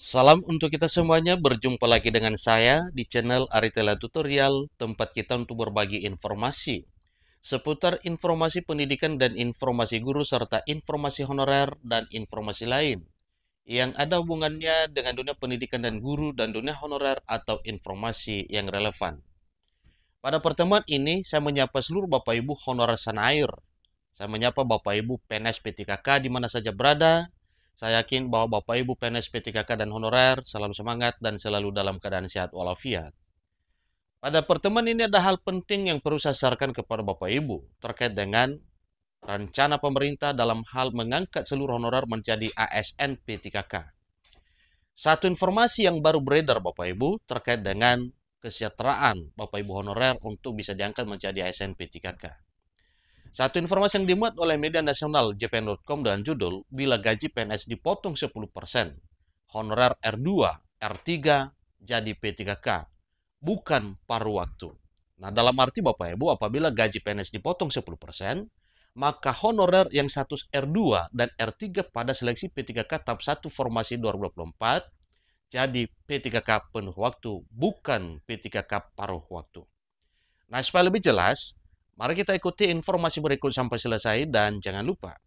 Salam untuk kita semuanya, berjumpa lagi dengan saya di channel Aritela Tutorial, tempat kita untuk berbagi informasi seputar informasi pendidikan dan informasi guru serta informasi honorer dan informasi lain yang ada hubungannya dengan dunia pendidikan dan guru dan dunia honorer atau informasi yang relevan. Pada pertemuan ini, saya menyapa seluruh Bapak Ibu honorer Sanair. Saya menyapa Bapak Ibu PNS P3K di mana saja berada. Saya yakin bahwa Bapak Ibu PNS P3K dan honorer selalu semangat dan selalu dalam keadaan sehat walafiat. Pada pertemuan ini ada hal penting yang perlu saya sarankan kepada Bapak Ibu terkait dengan rencana pemerintah dalam hal mengangkat seluruh honorer menjadi ASN P3K. Satu informasi yang baru beredar Bapak Ibu terkait dengan kesejahteraan Bapak Ibu honorer untuk bisa diangkat menjadi ASN P3K. Satu informasi yang dimuat oleh media nasional jpn.com dengan judul bila gaji PNS dipotong 10%, honorer R2, R3 jadi P3K, bukan paruh waktu. Nah, dalam arti Bapak Ibu, apabila gaji PNS dipotong 10%, maka honorer yang status R2 dan R3 pada seleksi P3K tahap 1 formasi 2024 jadi P3K penuh waktu, bukan P3K paruh waktu. Nah, supaya lebih jelas, mari kita ikuti informasi berikut sampai selesai dan jangan lupa,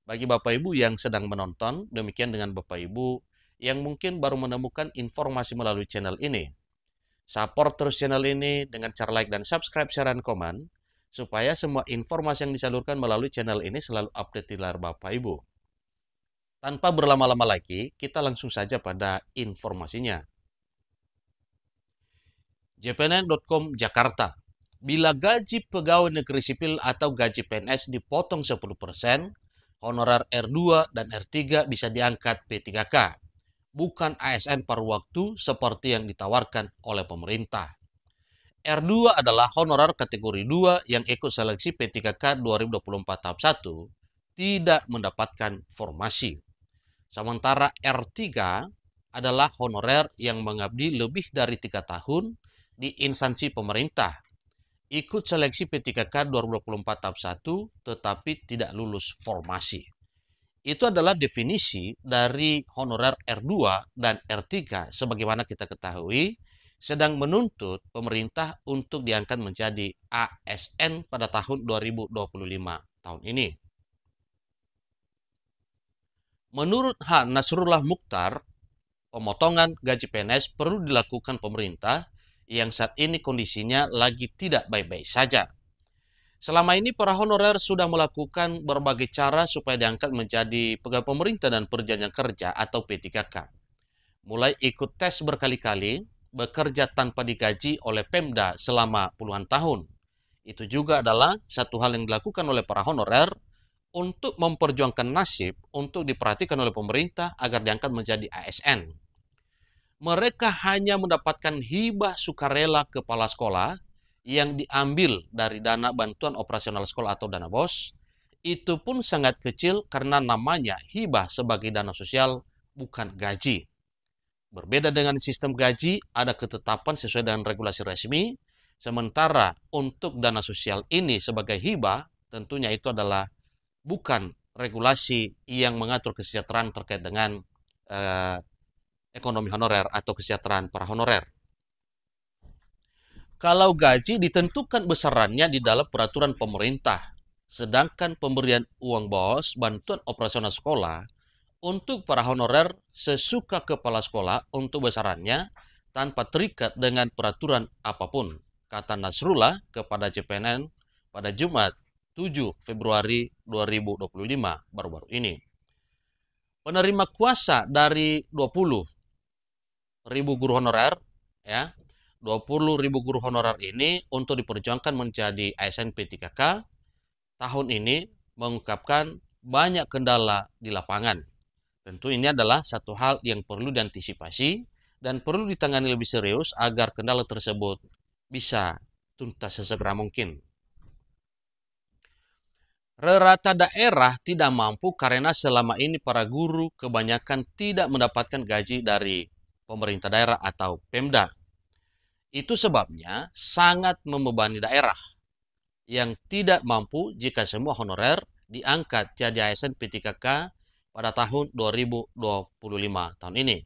bagi Bapak Ibu yang sedang menonton, demikian dengan Bapak Ibu yang mungkin baru menemukan informasi melalui channel ini. Support terus channel ini dengan cara like dan subscribe, share, dan komen, supaya semua informasi yang disalurkan melalui channel ini selalu update di layar Bapak Ibu. Tanpa berlama-lama lagi, kita langsung saja pada informasinya. jpn.com Jakarta. Bila gaji pegawai negeri sipil atau gaji PNS dipotong 10%, honorer R2 dan R3 bisa diangkat P3K, bukan ASN paruh waktu seperti yang ditawarkan oleh pemerintah. R2 adalah honorer kategori 2 yang ikut seleksi P3K 2024 tahap 1, tidak mendapatkan formasi. Sementara R3 adalah honorer yang mengabdi lebih dari 3 tahun di instansi pemerintah, ikut seleksi P3K 2024 tahap 1 tetapi tidak lulus formasi. Itu adalah definisi dari honorer R2 dan R3 sebagaimana kita ketahui sedang menuntut pemerintah untuk diangkat menjadi ASN pada tahun 2025 tahun ini. Menurut H. Nasrullah Mukhtar, pemotongan gaji PNS perlu dilakukan pemerintah yang saat ini kondisinya lagi tidak baik-baik saja. Selama ini para honorer sudah melakukan berbagai cara supaya diangkat menjadi pegawai pemerintah dan perjanjian kerja atau P3K. Mulai ikut tes berkali-kali, bekerja tanpa digaji oleh Pemda selama puluhan tahun. Itu juga adalah satu hal yang dilakukan oleh para honorer untuk memperjuangkan nasib untuk diperhatikan oleh pemerintah agar diangkat menjadi ASN. Mereka hanya mendapatkan hibah sukarela kepala sekolah yang diambil dari dana bantuan operasional sekolah atau dana BOS. Itu pun sangat kecil karena namanya hibah sebagai dana sosial, bukan gaji. Berbeda dengan sistem gaji, ada ketetapan sesuai dengan regulasi resmi, sementara untuk dana sosial ini sebagai hibah, tentunya itu adalah bukan regulasi yang mengatur kesejahteraan terkait dengan ekonomi honorer atau kesejahteraan para honorer. Kalau gaji ditentukan besarannya di dalam peraturan pemerintah, sedangkan pemberian uang BOS, bantuan operasional sekolah, untuk para honorer sesuka kepala sekolah untuk besarannya tanpa terikat dengan peraturan apapun, kata Nasrullah kepada JPNN pada Jumat 7 Februari 2025 baru-baru ini. Penerima kuasa dari 20.000 guru honorer, ya, 20.000 guru honorer ini untuk diperjuangkan menjadi ASN P3K tahun ini mengungkapkan banyak kendala di lapangan. Tentu ini adalah satu hal yang perlu diantisipasi dan perlu ditangani lebih serius agar kendala tersebut bisa tuntas sesegera mungkin. Rata daerah tidak mampu karena selama ini para guru kebanyakan tidak mendapatkan gaji dari pemerintah daerah atau Pemda. Itu sebabnya sangat membebani daerah yang tidak mampu jika semua honorer diangkat jadi ASN P3K pada tahun 2025 tahun ini.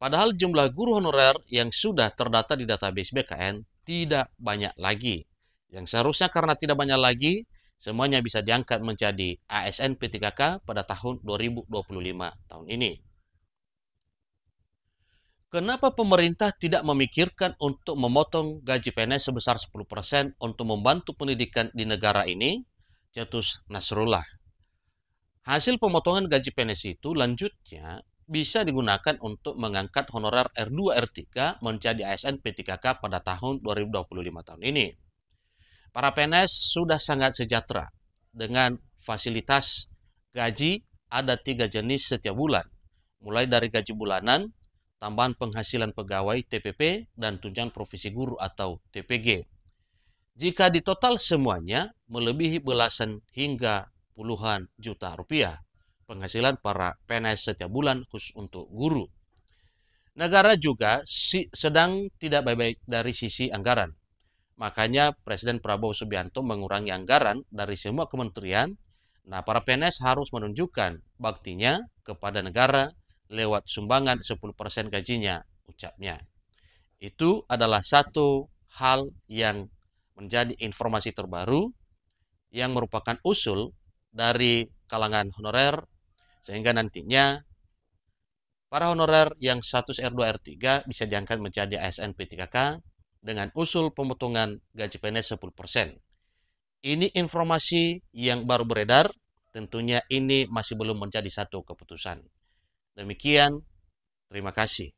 Padahal jumlah guru honorer yang sudah terdata di database BKN tidak banyak lagi. Yang seharusnya karena tidak banyak lagi, semuanya bisa diangkat menjadi ASN P3K pada tahun 2025 tahun ini. Kenapa pemerintah tidak memikirkan untuk memotong gaji PNS sebesar 10% untuk membantu pendidikan di negara ini? Cetus Nasrullah. Hasil pemotongan gaji PNS itu lanjutnya bisa digunakan untuk mengangkat honorer R2 R3 menjadi ASN P3K pada tahun 2025 tahun ini. Para PNS sudah sangat sejahtera dengan fasilitas gaji ada 3 jenis setiap bulan, mulai dari gaji bulanan, tambahan penghasilan pegawai TPP, dan tunjangan profesi guru atau TPG. Jika ditotal semuanya, melebihi belasan hingga puluhan juta rupiah penghasilan para PNS setiap bulan khusus untuk guru. Negara juga sedang tidak baik-baik dari sisi anggaran. Makanya Presiden Prabowo Subianto mengurangi anggaran dari semua kementerian. Nah, para PNS harus menunjukkan baktinya kepada negara lewat sumbangan 10% gajinya, ucapnya. Itu adalah satu hal yang menjadi informasi terbaru yang merupakan usul dari kalangan honorer, sehingga nantinya para honorer yang status R2 R3 bisa diangkat menjadi ASN P3K dengan usul pemotongan gaji PNS 10%. Ini informasi yang baru beredar, tentunya ini masih belum menjadi satu keputusan. Demikian, terima kasih.